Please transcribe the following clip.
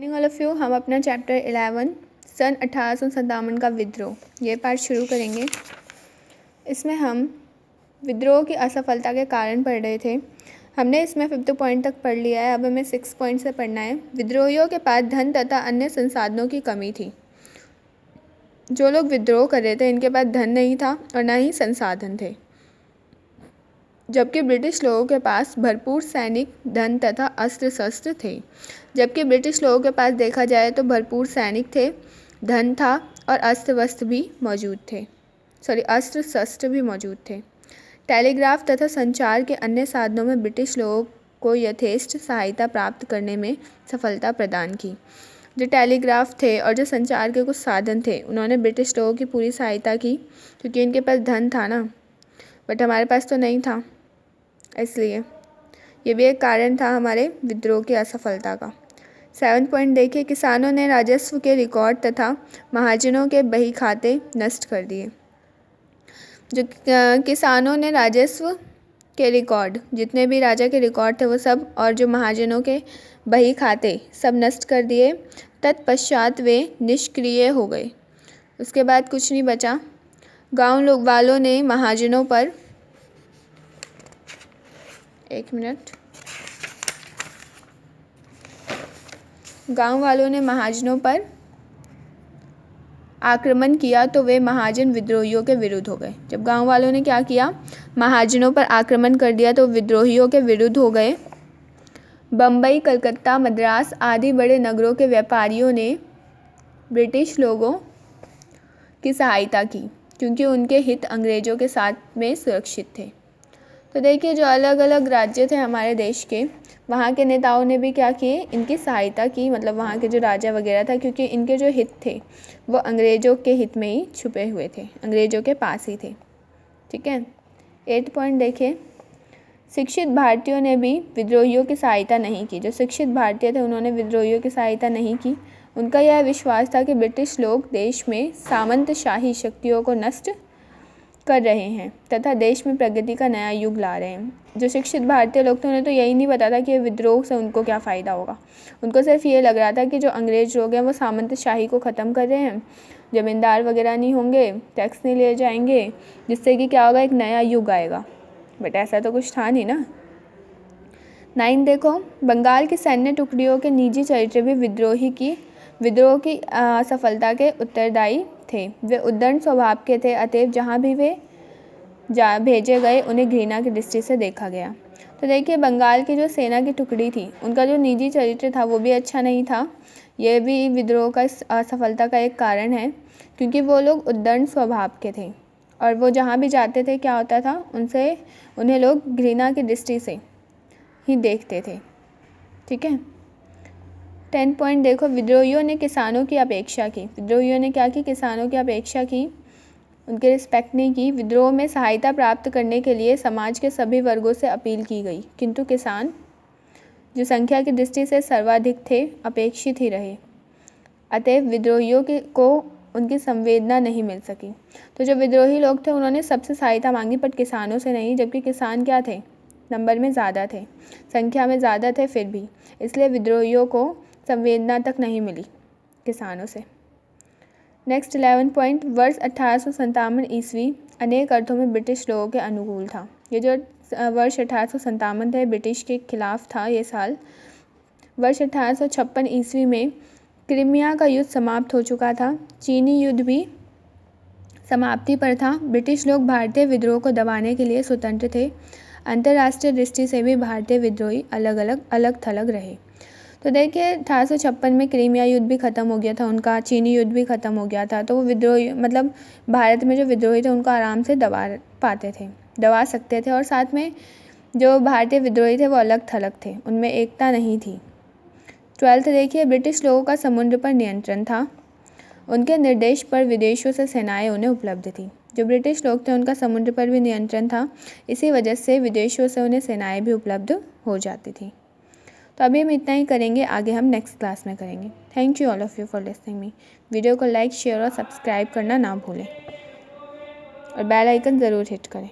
Morning all of you. हम अपना chapter 11 सन 1857 का विद्रोह ये पार्ट शुरू करेंगे। इसमें हम विद्रोह की असफलता के कारण पढ़ रहे थे। हमने इसमें 5th पॉइंट तक पढ़ लिया है। अब हमें 6 पॉइंट से पढ़ना है। विद्रोहियों के पास धन तथा अन्य संसाधनों की कमी थी। जो लोग विद्रोह कर रहे थे इनके पास धन नहीं था और ना ही संसाधन थे, जबकि ब्रिटिश लोगों के पास भरपूर सैनिक धन तथा अस्त्र शस्त्र थे। जबकि ब्रिटिश लोगों के पास देखा जाए तो भरपूर सैनिक थे, धन था और अस्त्र शस्त्र भी मौजूद थे। टेलीग्राफ तथा संचार के अन्य साधनों में ब्रिटिश लोगों को यथेष्ट सहायता प्राप्त करने में सफलता प्रदान की। जो टेलीग्राफ थे और जो संचार के कुछ साधन थे उन्होंने ब्रिटिश लोगों की पूरी सहायता की, क्योंकि इनके पास धन था ना, बट हमारे पास तो नहीं था। इसलिए ये भी एक कारण था हमारे विद्रोह की असफलता का। 7 पॉइंट देखिए, किसानों ने राजस्व के रिकॉर्ड तथा महाजनों के बही खाते नष्ट कर दिए। जो किसानों ने राजस्व के रिकॉर्ड, जितने भी राजा के रिकॉर्ड थे वो सब, और जो महाजनों के बही खाते सब नष्ट कर दिए। तत्पश्चात वे निष्क्रिय हो गए। उसके बाद कुछ नहीं बचा। गांव वालों ने महाजनों पर आक्रमण किया तो वे महाजन विद्रोहियों के विरुद्ध हो गए। जब गांव वालों ने क्या किया, महाजनों पर आक्रमण कर दिया तो विद्रोहियों के विरुद्ध हो गए। बम्बई, कलकत्ता, मद्रास आदि बड़े नगरों के व्यापारियों ने ब्रिटिश लोगों की सहायता की, क्योंकि उनके हित अंग्रेज़ों के साथ में सुरक्षित थे। तो देखिए, जो अलग अलग राज्य थे हमारे देश के, वहाँ के नेताओं ने भी क्या किए, इनकी सहायता की। मतलब वहाँ के जो राजा वगैरह था, क्योंकि इनके जो हित थे वो अंग्रेज़ों के हित में ही छुपे हुए थे, अंग्रेज़ों के पास ही थे। ठीक है। 8 पॉइंट देखिए, शिक्षित भारतीयों ने भी विद्रोहियों की सहायता नहीं की। जो शिक्षित भारतीय थे उन्होंने विद्रोहियों की सहायता नहीं की। उनका यह विश्वास था कि ब्रिटिश लोग देश में सामंतशाही शक्तियों को नष्ट कर रहे हैं तथा देश में प्रगति का नया युग ला रहे हैं। जो शिक्षित भारतीय लोग थे उन्हें तो यही नहीं पता था कि विद्रोह से उनको क्या फ़ायदा होगा। उनको सिर्फ ये लग रहा था कि जो अंग्रेज़ लोग हैं वो सामंतशाही को ख़त्म कर रहे हैं, ज़मींदार वगैरह नहीं होंगे, टैक्स नहीं ले जाएंगे, जिससे कि क्या होगा, एक नया युग आएगा। बट ऐसा तो कुछ था नहीं ना। 9 देखो, बंगाल की सैन्य टुकड़ियों के निजी चरित्र भी विद्रोह की असफलता के उत्तरदायी थे। वे उद्दंड स्वभाव के थे, अतएव जहाँ भी वे भेजे गए उन्हें घृणा की दृष्टि से देखा गया। तो देखिए, बंगाल की जो सेना की टुकड़ी थी उनका जो निजी चरित्र था वो भी अच्छा नहीं था। ये भी विद्रोह का असफलता का एक कारण है, क्योंकि वो लोग उद्दंड स्वभाव के थे और वो जहाँ भी जाते थे क्या होता था, उन्हें लोग घृणा की दृष्टि से ही देखते थे। ठीक है। 10 पॉइंट देखो, विद्रोहियों ने किसानों की अपेक्षा की। विद्रोहियों ने क्या की, किसानों की अपेक्षा की, उनके रिस्पेक्ट नहीं की। विद्रोह में सहायता प्राप्त करने के लिए समाज के सभी वर्गों से अपील की गई, किंतु किसान जो संख्या की दृष्टि से सर्वाधिक थे अपेक्षित ही रहे, अतएव विद्रोहियों को उनकी संवेदना नहीं मिल सकी। तो जो विद्रोही लोग थे उन्होंने सबसे सहायता मांगी, पर किसानों से नहीं, जबकि किसान क्या थे, नंबर में ज़्यादा थे, संख्या में ज़्यादा थे फिर भी, इसलिए विद्रोहियों को संवेदना तक नहीं मिली किसानों से। नेक्स्ट 11 पॉइंट, वर्ष 1857 ईस्वी अनेक अर्थों में ब्रिटिश लोगों के अनुकूल था। ये जो वर्ष 1857 थे ब्रिटिश के खिलाफ था ये साल। वर्ष 1856 ईस्वी में क्रीमिया का युद्ध समाप्त हो चुका था। चीनी युद्ध भी समाप्ति पर था। ब्रिटिश लोग भारतीय विद्रोह को दबाने के लिए स्वतंत्र थे। अंतर्राष्ट्रीय दृष्टि से भी भारतीय विद्रोही अलग थलग रहे। तो देखिए, 1856 में क्रीमिया युद्ध भी ख़त्म हो गया था उनका, चीनी युद्ध भी ख़त्म हो गया था। तो वो विद्रोही, मतलब भारत में जो विद्रोही थे उनको आराम से दबा सकते थे। और साथ में जो भारतीय विद्रोही थे वो अलग थलग थे, उनमें एकता नहीं थी। 12 देखिए, ब्रिटिश लोगों का समुद्र पर नियंत्रण था। उनके निर्देश पर विदेशों से सेनाएं उन्हें उपलब्ध थी। जो ब्रिटिश लोग थे उनका समुद्र पर भी नियंत्रण था, इसी वजह से विदेशों से उन्हें सेनाएं भी उपलब्ध हो जाती थी। तो अभी हम इतना ही करेंगे, आगे हम नेक्स्ट क्लास में करेंगे। Thank you all of you for listening me. Video को लाइक, शेयर और सब्सक्राइब करना ना भूलें और बेल आइकन ज़रूर हिट करें।